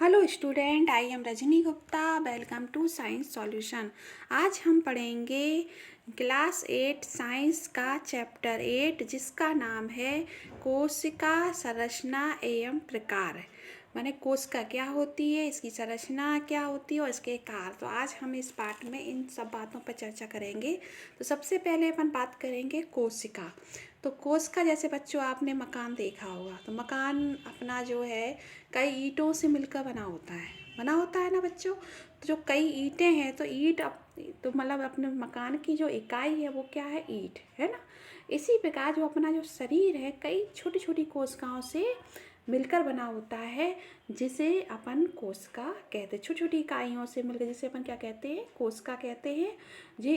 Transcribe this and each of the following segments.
Hello student, I am Rajni Gupta. Welcome to science solution. आज हम पढ़ेंगे क्लास 8 साइंस का चैप्टर 8 जिसका नाम है कोशिका संरचना एवं प्रकार। माने कोशिका क्या होती है, इसकी संरचना क्या होती है और इसके कार्य। तो आज हम इस पाठ में इन सब बातों पर चर्चा करेंगे। तो सबसे पहले अपन बात करेंगे कोशिका। तो कोशिका जैसे बच्चों आपने मकान देखा होगा, तो मकान अपना जो है कई ईंटों से मिलकर बना होता है ना बच्चों। तो जो कई ईंटें हैं तो तो मतलब अपने मकान की जो इकाई है वो क्या है, ईंट है ना। इसी प्रकार जो अपना जो शरीर है कई छोटी छोटी कोशिकाओं से मिलकर बना होता है, जिसे अपन कोशिका कहते हैं। छोटी छोटी इकाइयों से मिलकर जिसे अपन क्या कहते हैं, कोशिका कहते हैं। जी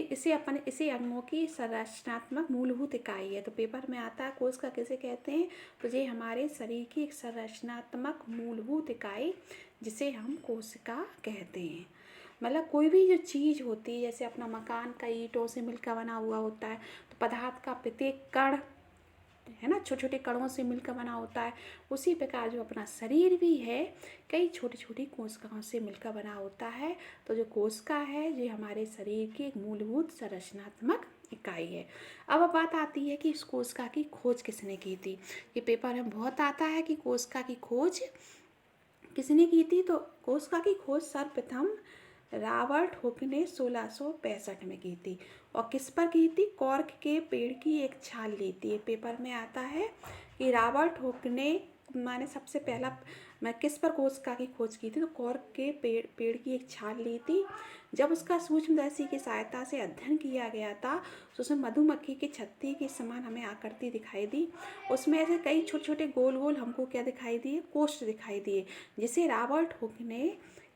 इसे अंगों की संरचनात्मक मूलभूत इकाई है। तो पेपर में आता है कोशिका किसे कहते हैं, तो ये हमारे शरीर की एक संरचनात्मक मूलभूत इकाई जिसे हम कोशिका कहते हैं। मतलब कोई भी जो चीज़ होती है, जैसे अपना मकान कई ईंटों से मिलकर बना हुआ होता है, तो पदार्थ का प्रत्येक कण है ना छोटे छोटे कणों से मिलकर बना होता है। उसी प्रकार जो अपना शरीर भी है कई छोटी छोटी कोशिकाओं से मिलकर बना होता है। तो जो कोशिका है ये हमारे शरीर की एक मूलभूत संरचनात्मक इकाई है। अब बात आती है कि इस कोशिका की खोज किसने की थी। ये पेपर में बहुत आता है कि कोशिका की खोज किसने की थी। तो कोशिका की खोज सर्वप्रथम रॉबर्ट हुक ने 1665 में की थी। और किस पर की थी, कॉर्क के पेड़ की एक छाल ली थी। पेपर में आता है कि रॉबर्ट हुक ने माने सबसे पहला मैं किस पर कोशिका की खोज की थी, तो कॉर्क के पेड़ की एक छाल ली थी। जब उसका सूक्ष्मदर्शी की सहायता से अध्ययन किया गया था तो उसमें मधुमक्खी के छत्ते के समान हमें आकृति दिखाई दी। उसमें ऐसे कई छोटे छोटे गोल गोल हमको क्या दिखाई दिए, कोष्ठ दिखाई दिए, जिसे रॉबर्ट हुक ने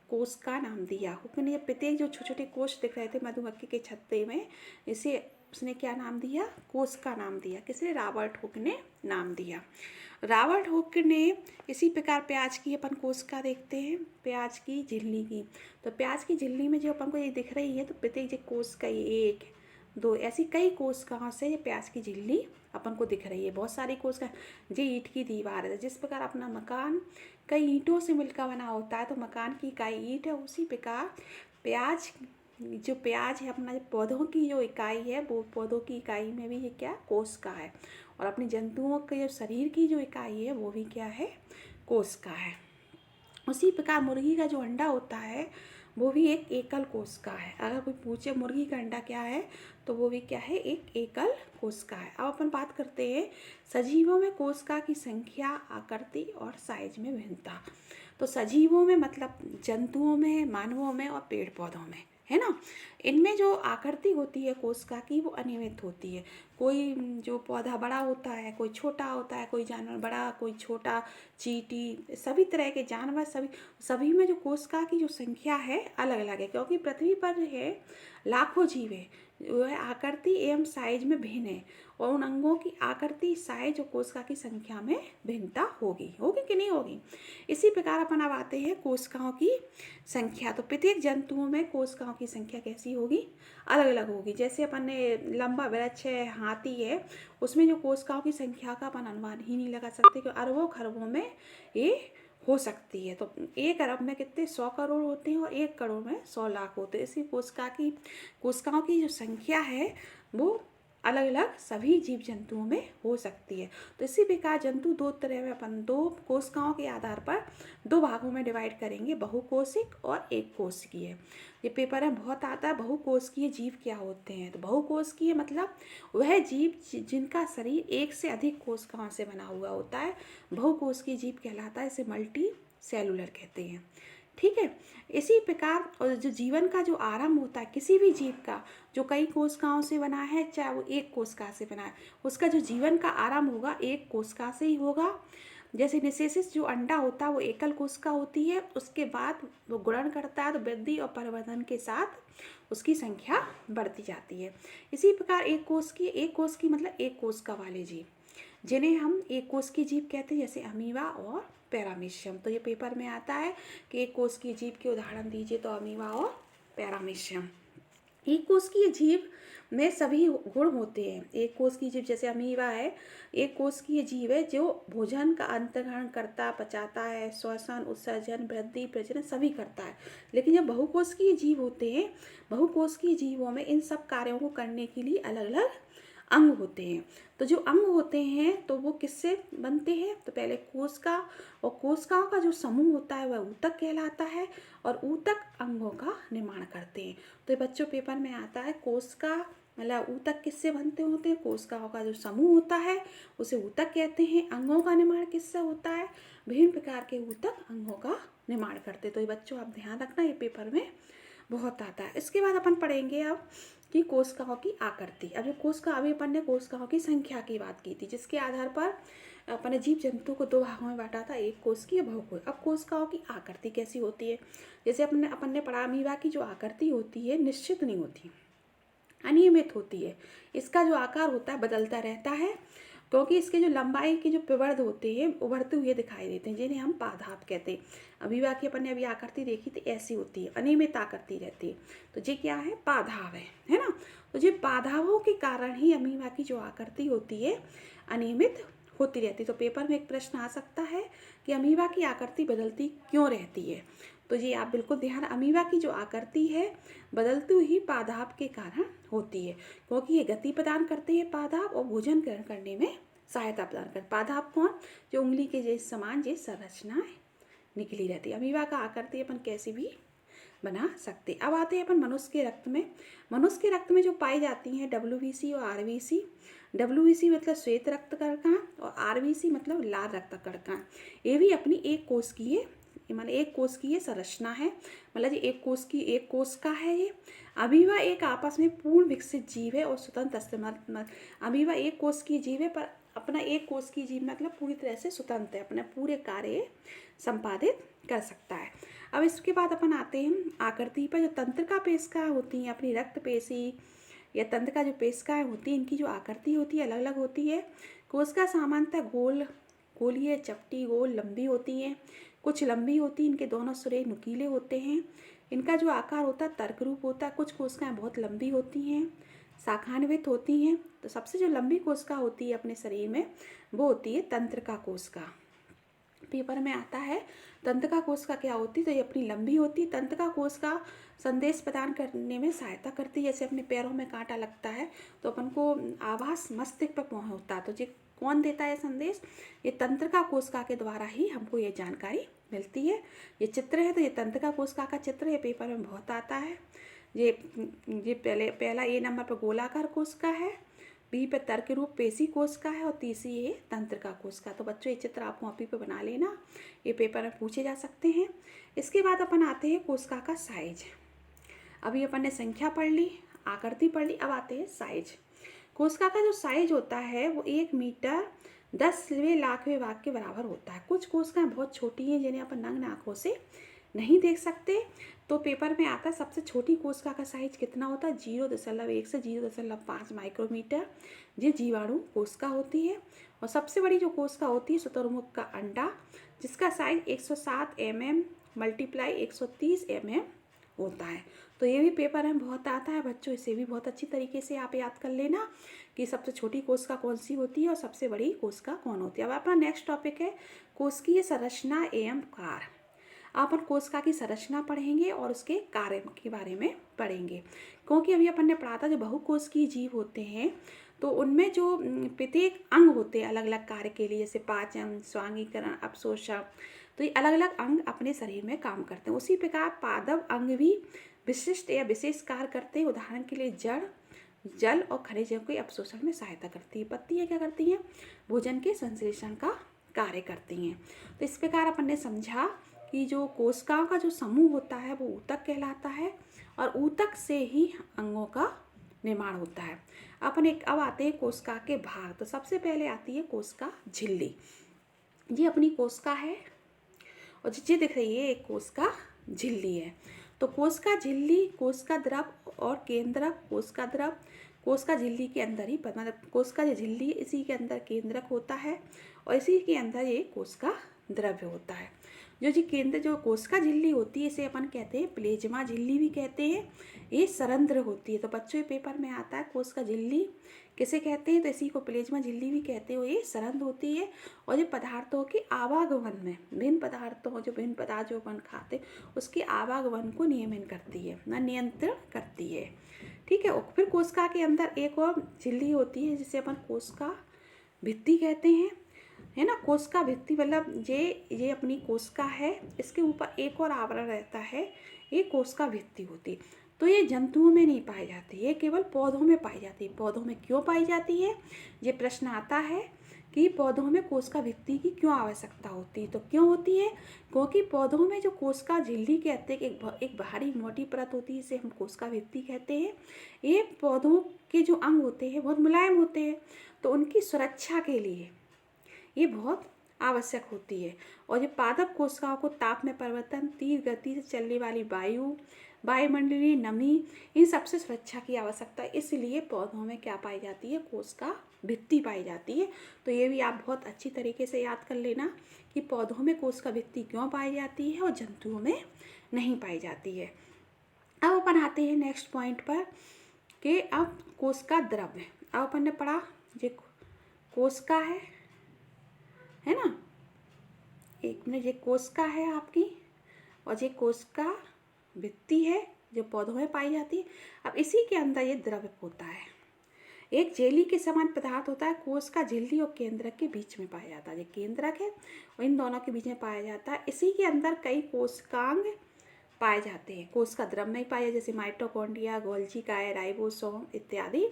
कोश का नाम दिया। हुक ने प्रत्येक जो छोटे छोटे कोश दिख रहे थे मधुमक्खी के छत्ते में, इसे उसने क्या नाम दिया, कोश का नाम दिया। किसने, रॉबर्ट हुक ने नाम दिया। रॉबर्ट हुक ने इसी प्रकार प्याज की अपन कोशिका देखते हैं, प्याज की झिल्ली की। तो प्याज की झिल्ली में जो अपन को ये दिख रही है, तो प्रत्येक जो कोशिका एक दो ऐसी कई कोशिकाओं से ये प्याज की झिल्ली अपन को दिख रही है। बहुत सारी कोशिका, ये ईंट की दीवार है। जिस प्रकार अपना मकान कई ईंटों से मिलकर बना होता है, तो मकान की इकाई ईंट है, उसी प्रकार प्याज है अपना पौधों की जो इकाई है, वो पौधों की इकाई में भी ये क्या, कोशिका है। और अपने जंतुओं के जो शरीर की जो इकाई है वो भी क्या है, कोशिका है। उसी प्रकार मुर्गी का जो अंडा होता है वो भी एक एकल कोशिका है। अगर कोई पूछे मुर्गी का अंडा क्या है, तो वो भी क्या है, एक एकल कोशिका है। अब अपन बात करते हैं सजीवों में कोशिका की संख्या, आकृति और साइज में भिन्नता। तो सजीवों में मतलब जंतुओं में, मानवों में और पेड़ पौधों में, है ना। इनमें जो आकृति होती है कोशिका की वो अनियमित होती है। कोई जो पौधा बड़ा होता है, कोई छोटा होता है, कोई जानवर बड़ा, कोई छोटा, चींटी, सभी तरह के जानवर, सभी में जो कोशिका की जो संख्या है अलग अलग है। क्योंकि पृथ्वी पर है लाखों जीव है, वह आकृति एवं साइज में भिन्न है। और उन अंगों की आकृति, साइज और कोशिका की संख्या में भिन्नता होगी कि नहीं होगी। इसी प्रकार अपन अब आते हैं कोशिकाओं की संख्या। तो प्रत्येक जंतुओं में कोशिकाओं की संख्या कैसी होगी, अलग अलग होगी। जैसे अपन ने लंबा वृक्ष है, हाथी है, उसमें जो कोशिकाओं की संख्या का अपन अनुमान ही नहीं लगा सकते कि अरबों खरबों में ये हो सकती है। तो 1 अरब में कितने, 100 करोड़ होते हैं, और 1 करोड़ में 100 लाख होते हैं। इसी कोशिकाओं की जो संख्या है वो अलग अलग सभी जीव जंतुओं में हो सकती है। तो इसी प्रकार जंतु दो तरह में अपन दो कोशिकाओं के आधार पर दो भागों में डिवाइड करेंगे, बहुकोशिक और एक कोशिकीय। ये पेपर में बहुत आता है, बहुकोशिकीय जीव क्या होते हैं। तो बहुकोशिकीय मतलब वह जीव जिनका शरीर एक से अधिक कोशिकाओं से बना हुआ होता है, बहुकोशिकीय जीव कहलाता है। इसे मल्टी सेलुलर कहते हैं, ठीक है। इसी प्रकार और जो जीवन का जो आरंभ होता है किसी भी जीव का, जो कई कोशिकाओं से बना है चाहे वो एक कोशिका से बना है, उसका जो जीवन का आरंभ होगा एक कोशिका से ही होगा। जैसे निषेचित जो अंडा होता है वो एकल कोशिका होती है, उसके बाद वो गुणन करता है, तो वृद्धि और परिवर्धन के साथ उसकी संख्या बढ़ती जाती है। इसी प्रकार एक कोश की मतलब एक कोशिका वाले जीव, जिन्हें हम एक कोश की जीव कहते हैं, जैसे अमीबा और पैरामीशियम। तो ये पेपर में आता है कि एक कोश की जीव के उदाहरण दीजिए, तो अमीबा और पैरामीशियम। एक कोशिकीय जीव में सभी गुण होते हैं। एक कोशिकीय जीव जैसे अमीबा है, एक कोशिकीय जीव है जो भोजन का अंतर्ग्रहण करता, पचाता है, श्वसन, उत्सर्जन, वृद्धि, प्रजनन सभी करता है। लेकिन जब बहुकोशिकीय जीव होते हैं, बहुकोशिकीय जीवों में इन सब कार्यों को करने के लिए अलग अलग अंग होते हैं। तो जो अंग होते हैं तो वो किससे बनते हैं? तो पहले कोशिका, और कोशिकाओं का जो समूह होता है वह ऊतक कहलाता है, और ऊतक अंगों का निर्माण करते हैं। तो ये बच्चों पेपर में आता है, कोशिका मतलब ऊतक किससे बनते होते हैं? कोशिकाओं का जो समूह होता है उसे ऊतक कहते हैं। अंगों का निर्माण किससे होता है? विभिन्न प्रकार के ऊतक अंगों का निर्माण करते हैं। तो ये बच्चों आप ध्यान रखना, ये पेपर में बहुत आता है। इसके बाद अपन पढ़ेंगे अब कि कोशिकाओं की आकृति। अब अभी अपन ने कोशिकाओं की संख्या की बात की थी, जिसके आधार पर अपन ने जीव जंतु को दो भागों में बांटा था, एक कोशिकीय, बहुकोशिकीय। अब कोशिकाओं की आकृति कैसी होती है? जैसे अपन ने पढ़ा, अमीबा की जो आकृति होती है निश्चित नहीं होती, अनियमित होती है। इसका जो आकार होता है बदलता रहता है, क्योंकि इसके जो लंबाई के जो प्रवर्ध होते हैं उभरते हुए दिखाई देते हैं, जिन्हें हम पादाप कहते हैं। अमीबा की अपन ने अभी आकृति देखी थी, ऐसी होती है, अनियमित आकृति रहती है। तो ये क्या है? पादाप है ना। तो ये पादापों के कारण ही अमीबा की जो आकृति होती है अनियमित होती रहती है। तो पेपर में एक प्रश्न आ सकता है कि अमीबा की आकृति बदलती क्यों रहती है? तो ये आप बिल्कुल ध्यान, अमीबा की जो आकृति है बदलती हुई पादाप के कारण होती है, क्योंकि ये गति प्रदान करते हैं पादाप, और भोजन ग्रहण करने में सहायता प्रदान करते। पादाप कौन? जो उंगली के जैसे समान ये संरचनाएं निकली रहती है। अमीबा का आकृति अपन कैसी भी बना सकते। अब आते हैं अपन मनुष्य के रक्त में। मनुष्य के रक्त में जो पाई जाती हैं WBC और RBC। WBC मतलब श्वेत रक्त कणिका, और RBC मतलब लाल रक्त कणिका। ये भी अपनी एक कोशिकीय माने एक कोशिकीय संरचना है, मतलब ये एक कोश का है। ये अमीबा एक आपस में पूर्ण विकसित जीव है और स्वतंत्र। अमीबा एक कोशिकीय जीव है, पर अपना एक कोशिकीय जीव मतलब पूरी तरह से स्वतंत्र है, अपने पूरे कार्य संपादित कर सकता है। अब इसके बाद अपन आते हैं आकृति पर। जो तंत्रिका पेशिका होती हैं, अपनी रक्त पेशी या तंत्रिका जो पेशिकाएं होती हैं, इनकी जो आकृति होती है अलग अलग होती है। कोशिका सामान्यतः गोलीय, चपटी, गोल, लंबी होती हैं। कुछ लंबी होती हैं, इनके दोनों सिरे नुकीले होते हैं। इनका जो आकार होता है तर्क रूप होता है। कुछ कोशिकाएं बहुत लंबी होती हैं, शाखान्वित होती हैं। तो सबसे जो लंबी कोशिका होती है अपने शरीर में वो होती है तंत्रिका कोशिका। पेपर में आता है तंत्रिका कोशिका क्या होती है? तो ये अपनी लंबी होती है। तंत्रिका कोशिका संदेश प्रदान करने में सहायता करती है। जैसे अपने पैरों में कांटा लगता है तो अपन को आवाज़ मस्तिष्क पर पहुँचता है, तो ये कौन देता है संदेश? ये तंत्रिका कोशिका के द्वारा ही हमको ये जानकारी मिलती है। ये चित्र है, तो ये तंत्रिका कोशिका का चित्र है, पेपर में बहुत आता है। ये पहला ए नंबर पर गोलाकार कोशिका है, बी पे तर्क रूप पेशी कोशिका है, और तीसरी ये तंत्रिका कोशिका। तो बच्चों ये चित्र आप कॉपी पे बना लेना, ये पेपर में पूछे जा सकते हैं। इसके बाद अपन आते हैं कोशिका का साइज। अभी अपन ने संख्या पढ़ ली, आकृति पढ़ ली, अब आते हैं साइज। कोशिका का जो साइज होता है वो 1 मीटर 10वें लाखवें भाग के बराबर होता है। कुछ कोशिकाएं बहुत छोटी हैं जिन्हें अपन नग्न आँखों से नहीं देख सकते। तो पेपर में आता है सबसे छोटी कोशिका का साइज कितना होता है? 0.1 से 0.5 माइक्रोमीटर। ये जीवाणु कोशिका होती है। और सबसे बड़ी जो कोशिका होती है शुतुरमुर्ग का अंडा, जिसका साइज 107 mm × 130 mm होता है। तो ये भी पेपर में बहुत आता है बच्चों, इसे भी बहुत अच्छी तरीके से आप याद कर लेना कि सबसे छोटी कोशिका कौन सी होती है और सबसे बड़ी कोशिका कौन होती है। अब अपना नेक्स्ट टॉपिक है कोशिकीय संरचना एवं कार्य। अपन कोशिका की संरचना पढ़ेंगे और उसके कार्य के बारे में पढ़ेंगे, क्योंकि अभी अपन ने पढ़ा था जो बहुकोशिकीय जीव होते हैं तो उनमें जो प्रत्येक अंग होते हैं अलग अलग कार्य के लिए, जैसे पाचन, स्वांगीकरण, अपशोषण, तो ये अलग अलग अंग अपने शरीर में काम करते हैं। उसी प्रकार पादप अंग भी विशिष्ट या विशेष कार्य करते हैं। उदाहरण के लिए जड़, जल और खनिजों के अपशोषण में सहायता करती है। पत्तियाँ क्या करती हैं? भोजन के संश्लेषण का कार्य करती हैं। तो इस प्रकार अपन ने समझा कि जो कोशिकाओं का जो समूह होता है वो ऊतक कहलाता है, और ऊतक से ही अंगों का निर्माण होता है। अब आते हैं कोशिका के भाग। तो सबसे पहले आती है कोशिका झिल्ली। ये अपनी कोशिका है और ये दिख रही है एक कोशिका झिल्ली है। तो कोशिका झिल्ली, कोशिका द्रव और केंद्रक। कोशिका द्रव कोशिका झिल्ली के अंदर ही, मतलब कोशिका जो झिल्ली इसी के अंदर केंद्रक होता है और इसी के अंदर ये कोशिका द्रव्य होता है। जो जी केंद्र जो कोशिका झिल्ली होती है इसे अपन कहते हैं प्लेज्मा झिल्ली भी कहते हैं। ये सरंध्र होती है। तो बच्चों ये पेपर में आता है कोशिका झिल्ली किसे कहते हैं, तो इसी को प्लेज्मा झिल्ली भी कहते हो। ये सरंध्र होती है और ये पदार्थों के आवागमन में भिन्न पदार्थों जो भिन्न पदार्थ जो अपन खाते उसके आवागमन को नियमन करती है ना नियंत्रण करती है। ठीक है। और फिर कोशिका के अंदर एक और झिल्ली होती है जिसे अपन कोशिका भित्ति कहते हैं, है ना। कोशिका भित्ति मतलब ये अपनी कोशिका है, इसके ऊपर एक और आवरण रहता है, ये कोशिका भित्ति होती है। तो ये जंतुओं में नहीं पाई जाती, ये केवल पौधों में पाई जाती है। पौधों में क्यों पाई जाती है, ये प्रश्न आता है कि पौधों में कोशिका भित्ति की क्यों आवश्यकता होती है। तो क्यों होती है, क्योंकि पौधों में जो कोशिका झिल्ली कहते हैं कि एक बाहरी मोटी परत होती है, इसे हम कोशिका भित्ति कहते हैं। ये पौधों के जो अंग होते हैं बहुत मुलायम होते हैं, तो उनकी सुरक्षा के लिए ये बहुत आवश्यक होती है। और ये पादप कोशिकाओं को ताप में परिवर्तन, तीव्र गति से चलने वाली वायुमंडलीय नमी, इन सबसे सुरक्षा की आवश्यकता है। इसलिए पौधों में क्या पाई जाती है, कोशिका भित्ति पाई जाती है। तो ये भी आप बहुत अच्छी तरीके से याद कर लेना कि पौधों में कोशिका भित्ति क्यों पाई जाती है और जंतुओं में नहीं पाई जाती है। अब अपन आते हैं नेक्स्ट पॉइंट पर कि अब कोशिका द्रव्य। अब अपन ने पढ़ा ये कोशिका है ना, एक मिनट, ये कोशिका है आपकी और ये कोशिका भित्ति है जो पौधों में पाई जाती है। अब इसी के अंदर ये द्रव्य होता है, एक जेली के समान पदार्थ होता है, कोशिका झिल्ली और केंद्रक के बीच में पाया जाता है। ये केंद्रक है और इन दोनों के बीच में पाया जाता है। इसी के अंदर कई कोशिकांग पाए जाते हैं। कोशिका द्रव्य में ही पाए, जैसे माइटोकॉन्ड्रिया, गोल्गी काय, राइबोसोम इत्यादि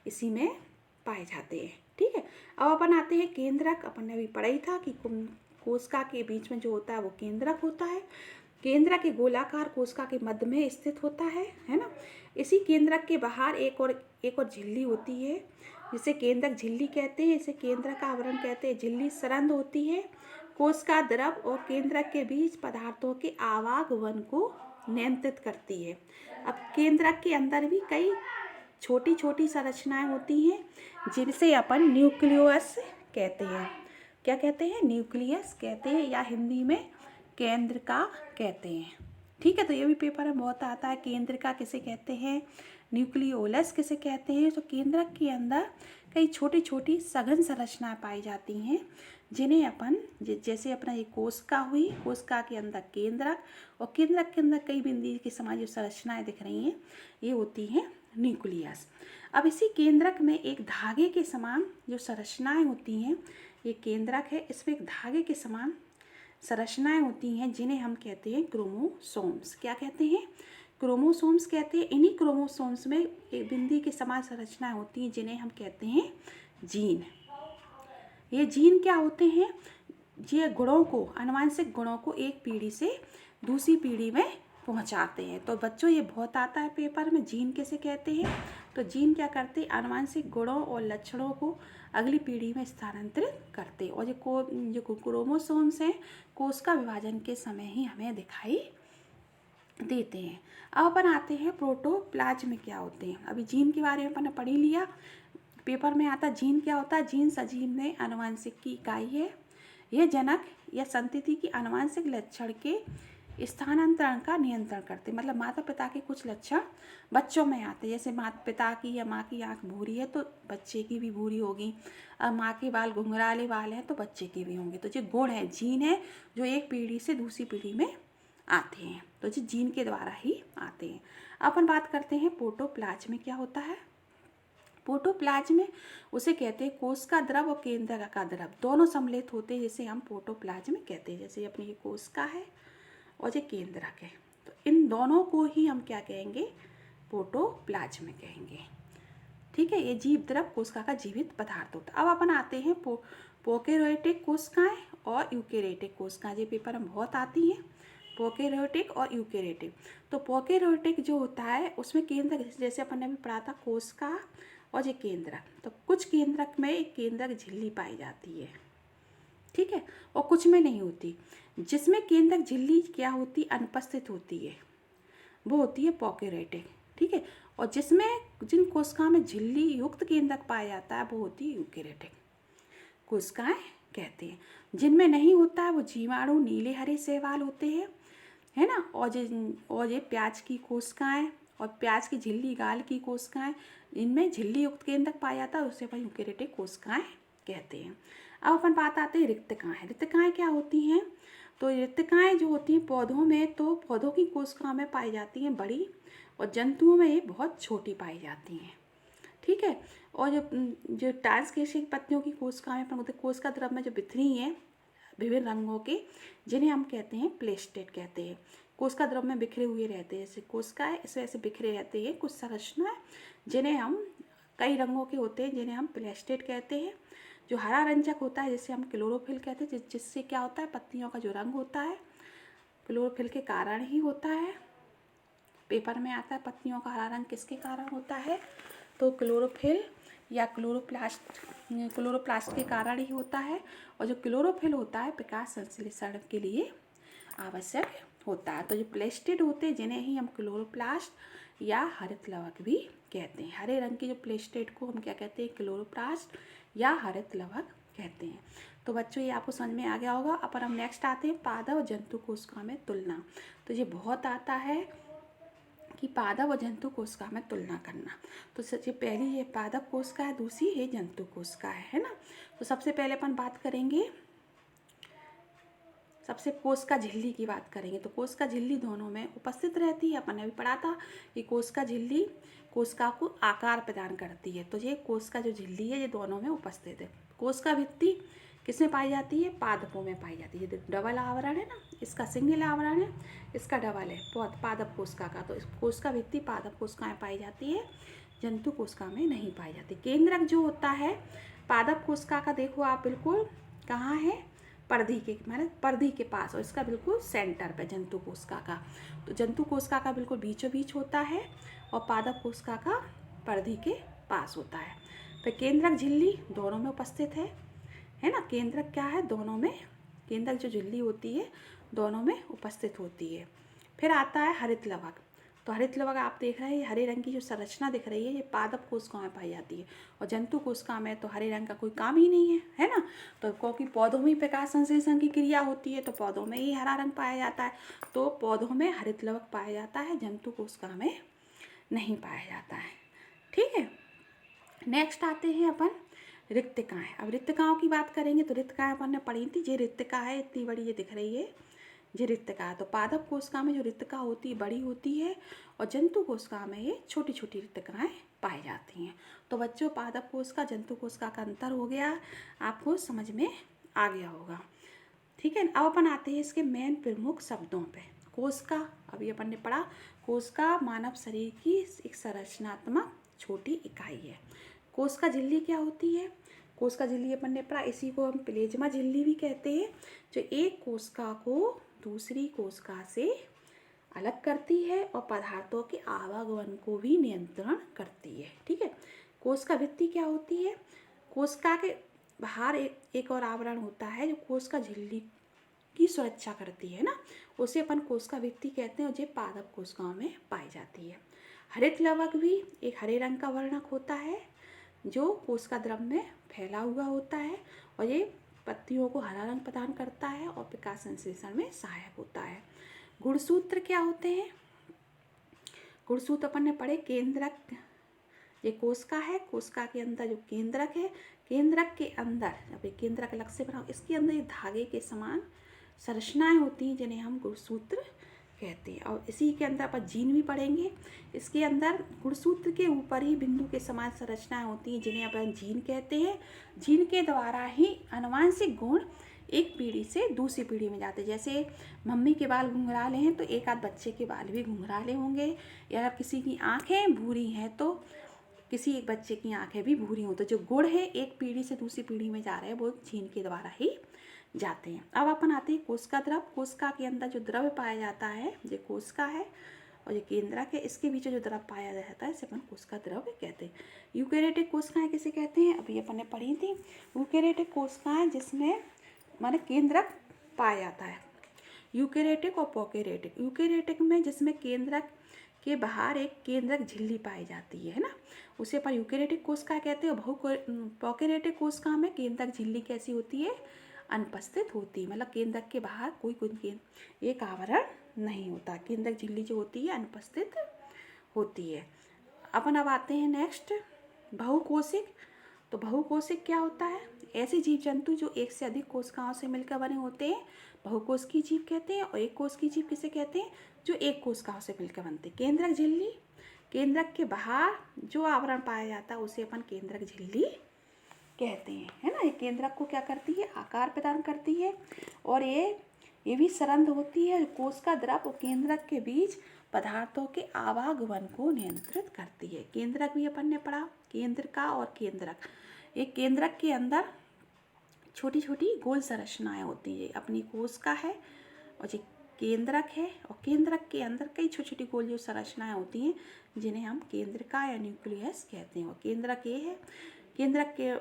इसी में पाए जाते हैं। ठीक है। अब अपन आते हैं केंद्रक। अपन ने अभी पढ़ा ही था कि कोशिका के बीच में जो होता है वो केंद्रक होता है। केंद्रक के गोलाकार कोशिका के मध्य में स्थित होता है ना। इसी केंद्रक के बाहर एक और झिल्ली होती है जिसे केंद्रक झिल्ली कहते हैं, इसे केंद्रक का आवरण कहते हैं। झिल्ली सरंध्र होती है, कोशिका द्रव और केंद्रक के बीच पदार्थों के आवागमन को नियंत्रित करती है। अब केंद्रक के अंदर भी कई छोटी छोटी संरचनाएं होती हैं जिनसे अपन न्यूक्लियस कहते हैं। क्या कहते हैं, न्यूक्लियस कहते हैं, या हिंदी में केंद्रिका कहते हैं। ठीक है। तो ये भी पेपर में बहुत आता है, केंद्रिका किसे कहते हैं, न्यूक्लियोलस किसे कहते हैं। तो केंद्रक के अंदर कई छोटी छोटी सघन संरचनाएं पाई जाती हैं जिन्हें अपन जैसे अपना ये कोशिका हुई, कोशिका के अंदर केंद्रक और केंद्रक के अंदर कई बिंदु के समान जो संरचनाएं दिख रही हैं ये होती हैं न्यूक्लियस। अब इसी केंद्रक में एक धागे के समान जो संरचनाएं होती हैं, ये केंद्रक है, इसमें एक धागे के समान संरचनाएं होती हैं जिन्हें हम कहते हैं क्रोमोसोम्स। क्या कहते हैं, क्रोमोसोम्स कहते हैं। इन्हीं क्रोमोसोम्स में एक बिंदी के समान संरचनाएं होती हैं जिन्हें हम कहते हैं जीन। ये जीन क्या होते हैं, ये गुणों को, आनुवंशिक गुणों को एक पीढ़ी से दूसरी पीढ़ी में पहुंचाते हैं। तो बच्चों ये बहुत आता है पेपर में, जीन किसे कहते हैं। तो जीन क्या करते हैं, आनुवंशिक गुणों और लक्षणों को अगली पीढ़ी में स्थानांतरित करते हैं। और जो क्रोमोसोम्स हैं कोशिका विभाजन के समय ही हमें दिखाई देते हैं। अब अपन आते हैं प्रोटोप्लाज्म में क्या होते हैं। अभी जीन के बारे में अपन ने पढ़ ही लिया, पेपर में आता जीन क्या होता है। जीन सजीव में आनुवंशिक की इकाई है, यह जनक या संतति की आनुवंशिक लक्षण के स्थानांतरण का नियंत्रण करते। मतलब माता पिता के कुछ लक्षण बच्चों में आते, जैसे माता पिता की या माँ की आँख भूरी है तो बच्चे की भी भूरी होगी, अब माँ के बाल घुंघराले बाल हैं तो बच्चे के भी होंगे। तो जो गुण है, जीन है जो एक पीढ़ी से दूसरी पीढ़ी में आते हैं, तो जो जीन के द्वारा ही आते हैं। अपन बात करते हैं प्रोटोप्लाज्म में क्या होता है। प्रोटोप्लाज्म में उसे कहते हैं कोशिका द्रव और केंद्रक का द्रव दोनों सम्मिलित होते हैं, जिसे हम प्रोटोप्लाज्म कहते हैं। जैसे अपनी ये कोशिका है और ये केंद्रक है, तो इन दोनों को ही हम क्या कहेंगे, प्रोटोप्लाज्म कहेंगे। ठीक है। ये जीव द्रव कोशिका का जीवित पदार्थ होता है। अब अपन आते हैं प्रोकैरियोटिक कोशिकाएं और यूकेरियोटिक कोशिकाएं। ये पेपर में बहुत आती हैं, प्रोकैरियोटिक और यूकेरियोटिक। तो प्रोकैरियोटिक जो होता है उसमें केंद्रक, जैसे अपन ने भी पढ़ा था कोशिका और ये केंद्रक, तो कुछ केंद्रक में एक केंद्रक झिल्ली पाई जाती है। ठीक है। और कुछ में नहीं होती। जिसमें केंद्रक झिल्ली क्या होती, अनुपस्थित होती है, वो होती है प्रोकैरियोटिक। ठीक है। और जिन कोशिकाओं में झिल्ली युक्त केंद्रक पाया जाता है वो होती है यूकेरियोटिक कोशिकाएं कहते हैं। जिनमें नहीं होता है वो जीवाणु नीले हरे शैवाल होते हैं, है ना। और ये प्याज की कोशिकाएं और प्याज की झिल्ली गाल की कोशिकाएं, इनमें झिल्ली युक्त केंद्रक पाया जाता है, उसे अपन यूकेरियोटिक कोशिकाएं कहते हैं। अब अपन बात आते हैं रिक्तकाएं। रिक्तकाएं क्या होती हैं? तो रिक्तकाएं जो होती हैं पौधों में, तो पौधों की कोशिकाओं में पाई जाती हैं बड़ी, और जंतुओं में ये बहुत छोटी पाई जाती हैं, ठीक है। और जो जो ट्रांसकेशिक पत्तियों की कोशिकाएं कोशिका द्रव में जो बिखरी हैं विभिन्न रंगों के, जिन्हें हम कहते हैं प्लेस्टेड कहते हैं। कोशिका द्रव में बिखरे हुए रहते हैं, जैसे कोशिकाएं इस वजह से बिखरे रहते हैं कुछ संरचनाएं, जिन्हें हम कई रंगों के होते हैं, जिन्हें हम प्लेस्टेड कहते हैं। जो हरा रंजक होता है जिसे हम क्लोरोफिल कहते हैं, जिससे क्या होता है पत्तियों का जो रंग होता है क्लोरोफिल के कारण ही होता है। पेपर में आता है पत्तियों का हरा रंग किसके कारण होता है, तो क्लोरोफिल या क्लोरोप्लास्ट के कारण ही होता है। और जो क्लोरोफिल होता है प्रकाश संश्लेषण के लिए आवश्यक होता है। तो जो प्लेस्टिड होते हैं जिन्हें ही हम क्लोरोप्लास्ट या हरित लवक भी कहते हैं। हरे रंग के जो प्लेस्टिड को हम क्या कहते हैं, क्लोरोप्लास्ट या हरित लवक कहते हैं। तो बच्चों ये आपको समझ में आ गया होगा। अपन हम नेक्स्ट आते हैं पादप और जंतु कोशिका में तुलना। तो ये बहुत आता है कि पादप और जंतु कोशिका में तुलना करना। तो सबसे पहली ये पादप कोशिका है, दूसरी है जंतु कोशिका है ना। तो सबसे पहले अपन बात करेंगे, सबसे कोशिका झिल्ली की बात करेंगे। तो कोशिका झिल्ली दोनों में उपस्थित रहती है। अपन ने भी पढ़ा था कि कोशिका झिल्ली कोशिका को आकार प्रदान करती है। तो ये कोशिका जो झिल्ली है ये दोनों में उपस्थित है। कोशिका भित्ति किसमें पाई जाती है, पादपों में पाई जाती है। डबल आवरण है ना, इसका सिंगल आवरण है, इसका डबल है पादप कोशिका का। तो इस कोशिका भित्ति पादप कोशिकाएं पाई जाती है, जंतु कोशिका में नहीं पाई जाती। केंद्रक जो होता है पादप कोशिका का, देखो आप बिल्कुल कहाँ है, परिधि के माने परिधि के पास, और इसका बिल्कुल सेंटर पे जंतु कोशिका का। तो जंतु कोशिका का बिल्कुल बीचों बीच होता है और पादप कोशिका का परिधि के पास होता है। फिर केंद्रक झिल्ली दोनों में उपस्थित है ना। केंद्रक क्या है, दोनों में, केंद्रक जो झिल्ली होती है दोनों में उपस्थित होती है। फिर आता है हरित लवक। तो हरित लवक आप देख रहे हैं, हरे रंग की जो संरचना दिख रही है ये पादप कोशिकाओं में पाई जाती है, और जंतु कोशिका में तो हरे रंग का कोई काम ही नहीं है ना। तो क्योंकि पौधों में प्रकाश संश्लेषण की क्रिया होती है तो पौधों में ही हरा रंग पाया जाता है, तो पौधों में हरित लवक पाया जाता है, जंतु कोशिका में नहीं पाया जाता है, ठीक है। नेक्स्ट आते हैं अपन रिक्तिकाएँ। अब रिक्तिकाओं की बात करेंगे तो रिक्तिकाएँ अपन ने पढ़ी थी। ये रिक्तिका है, इतनी बड़ी ये दिख रही है, ये रिक्तिका है। तो पादप कोशिका में जो रिक्तिका होती है बड़ी होती है, और जंतु कोशिका में ये छोटी छोटी रिक्तिकाएँ पाई जाती हैं। तो बच्चों पादप कोशिका जंतु कोशिका का अंतर हो गया, आपको समझ में आ गया होगा, ठीक है। अब अपन आते हैं इसके मेन प्रमुख शब्दों पे। कोशिका, अभी अपन ने पढ़ा, कोशिका मानव शरीर की एक संरचनात्मक छोटी इकाई है। कोशिका झिल्ली क्या होती है, कोशिका झिल्ली अपन ने पढ़ा, इसी को हम प्लेज्मा झिल्ली भी कहते हैं, जो एक कोशिका को दूसरी कोशिका से अलग करती है और पदार्थों के आवागमन को भी नियंत्रण करती है, ठीक है। कोशिका भित्ति क्या होती है, कोशिका के बाहर एक और आवरण होता है जो कोशिका झिल्ली की सुरक्षा करती है ना, उसे अपन कोशिका भित्ति कहते हैं, और ये पादप कोशिकाओं में पाई जाती है। हरित लवक भी एक हरे रंग का वर्णक होता है जो कोशिका द्रव में फैला हुआ होता है, और ये पत्तियों को हरा रंग प्रदान करता है और प्रकाश संश्लेषण में सहायक होता है। गुणसूत्र क्या होते हैं, गुणसूत्र अपन ने पढ़े, केंद्रक, ये कोशिका है, कोशिका के अंदर जो केंद्रक है, केंद्रक के अंदर, अब केंद्रक अलग से बनाओ, इसके अंदर ये धागे के समान संरचनाएं होती हैं जिन्हें हम गुणसूत्र कहते हैं। और इसी के अंदर अपन जीन भी पढ़ेंगे, इसके अंदर गुणसूत्र के ऊपर ही बिंदु के समान संरचनाएं होती हैं जिन्हें अपन जीन कहते हैं। जीन के द्वारा ही आनुवांशिक गुण एक पीढ़ी से दूसरी पीढ़ी में जाते हैं। जैसे मम्मी के बाल घुंघराले हैं तो एक आध बच्चे के बाल भी घुंघराले होंगे, या अगर किसी की आँखें भूरी हैं तो किसी एक बच्चे की आँखें भी भूरी हों। तो जो गुण है एक पीढ़ी से दूसरी पीढ़ी में जा रहे हैं वो जीन के द्वारा ही जाते हैं। अब अपन आते हैं कोशिका द्रव। कोशिका के अंदर जो द्रव्य पाया जाता है ये कोशिका है, और ये केंद्रक है, इसके बीच जो द्रव पाया जाता है इसे अपन कोशिका द्रव्य कहते हैं। यूकेरियोटिक कोशिकाएं किसे कहते हैं, अभी अपन ने पढ़ी थी। यूकेरियोटिक कोशिकाएं जिसमें माने केंद्रक पाया जाता है, यूकेरियोटिक और प्रोकैरियोटिक। यूकेरियोटिक में जिसमें केंद्रक के बाहर एक केंद्रक झिल्ली पाई जाती है ना, उसे अपन यूकेरियोटिक कोशिका कहते हैं। प्रोकैरियोटिक कोशिका में केंद्रक झिल्ली कैसी होती है, अनुपस्थित होती, मतलब केंद्रक के बाहर कोई एक आवरण नहीं होता। केंद्रक झिल्ली जो होती है अनुपस्थित होती है। अब आते हैं नेक्स्ट बहुकोशिक। तो बहुकोशिक क्या होता है? ऐसे जीव जंतु जो एक से अधिक कोशिकाओं से मिलकर बने होते हैं बहुकोशिकीय जीव कहते हैं। और एक कोशिकीय जीव किसे कहते हैं? जो एक कोशिकाओं से मिलकर बनते हैं। केंद्रक झिल्ली, केंद्रक के बाहर जो आवरण पाया जाता है उसे अपन केंद्रक झिल्ली कहते हैं, है ना। ये केंद्रक को क्या करती है? आकार प्रदान करती है। और ये भी सरंध्र होती है। कोशिका द्रव और केंद्रक के बीच पदार्थों के आवागमन को नियंत्रित करती है। केंद्रक भी अपन ने पढ़ा, केंद्रका और केंद्रक। एक केंद्रक के अंदर छोटी छोटी गोल संरचनाएं होती है। अपनी कोशिका है और जो केंद्रक है, और केंद्रक के अंदर कई छोटी छोटी गोल जो संरचनाएं होती हैं जिन्हें हम केंद्रिका या न्यूक्लियस कहते हैं। और केंद्रक ये है। केंद्रक के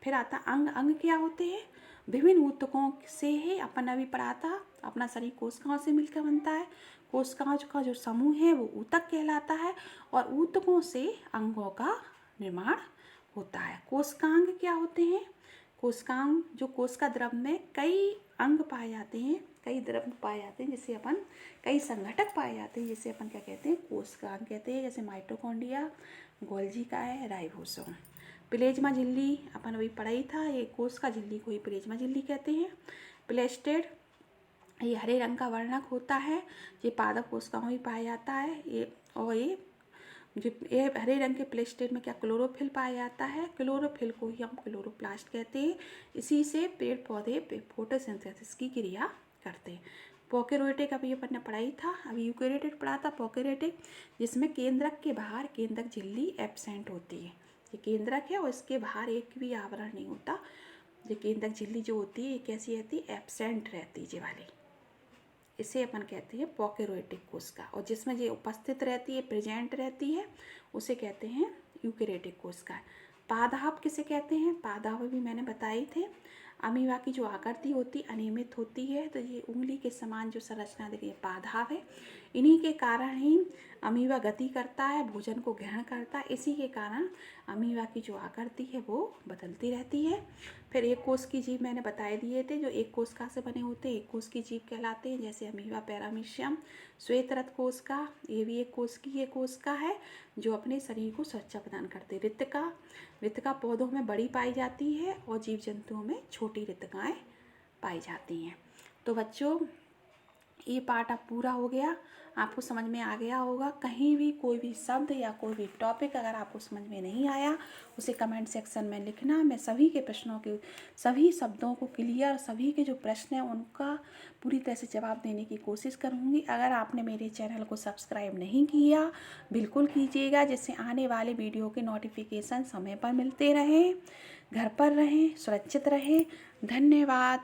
फिर आता अंग। अंग क्या होते हैं? विभिन्न ऊतकों से ही अपन अभी पढ़ा था, अपना शरीर कोशिकाओं से मिलकर बनता है। कोशिकाओं का जो समूह है वो ऊतक कहलाता है और ऊतकों से अंगों का निर्माण होता है। कोशिकांग क्या होते हैं? कोशिकांग जो कोशिका द्रव में कई अंग पाए जाते हैं, कई द्रव पाए जाते हैं, जिसे अपन कई संघटक पाए जाते हैं, जिसे अपन क्या कहते हैं? कोशिकांग कहते हैं। जैसे माइटोकॉन्ड्रिया, गोल्जी का है, राइबोसोम। प्लेज्मा झिल्ली अपन अभी पढ़ा ही था। ये कोशिका झिल्ली को ही प्लेज्मा झिल्ली कहते हैं। प्लेस्टेड, ये हरे रंग का वर्णक होता है। ये पादप कोशिकाओं में पाया जाता है। ये हरे रंग के प्लेस्टेड में क्या क्लोरोफिल पाया जाता है। क्लोरोफिल को ही हम क्लोरोप्लास्ट कहते हैं। इसी से पेड़ पौधे फोटोसिंथेसिस की क्रिया करते हैं। प्रोकैरियोटिक अभी अपन ने पढ़ा ही था। अभी यूकैरियोटिक पढ़ा था प्रोकैरियोटिक, जिसमें केंद्रक के बाहर केंद्रक झिल्ली एब्सेंट होती है। ये केंद्रक है और इसके बाहर एक भी आवरण नहीं होता। ये केंद्रक झिल्ली जो होती है ये कैसी रहती है? एब्सेंट रहती है ये वाली। इसे अपन कहते हैं प्रोकैरियोटिक कोशिका। और जिसमें ये उपस्थित रहती है, प्रेजेंट रहती है, उसे कहते हैं यूकैरियोटिक कोशिका। पादप किसे कहते हैं? पादप भी मैंने बताए थे। अमीबा की जो आकृति होती अनियमित होती है, तो ये उंगली के समान जो संरचना देखिए पादप है। इन्हीं के कारण ही अमीबा गति करता है, भोजन को ग्रहण करता है। इसी के कारण अमीबा की जो आकृति है वो बदलती रहती है। फिर एक कोश की जीव मैंने बताए दिए थे, जो एक कोशिका से बने होते हैं, एक कोश की जीव कहलाते हैं। जैसे अमीबा पैरामीशियम, श्वेत कोशिका, ये भी एक कोशिका है जो अपने शरीर को सुरक्षा प्रदान करते हैं। रितिका पौधों में बड़ी पाई जाती है और जीव जंतुओं में छोटी रितिकाएँ पाई जाती हैं। तो बच्चों ये पार्ट अब पूरा हो गया, आपको समझ में आ गया होगा। कहीं भी कोई भी शब्द या कोई भी टॉपिक अगर आपको समझ में नहीं आया उसे कमेंट सेक्शन में लिखना। मैं सभी के प्रश्नों के, सभी शब्दों को क्लियर, सभी के जो प्रश्न हैं उनका पूरी तरह से जवाब देने की कोशिश करूँगी। अगर आपने मेरे चैनल को सब्सक्राइब नहीं किया बिल्कुल कीजिएगा, जिससे आने वाले वीडियो के नोटिफिकेशन समय पर मिलते रहें। घर पर रहें, सुरक्षित रहें। धन्यवाद।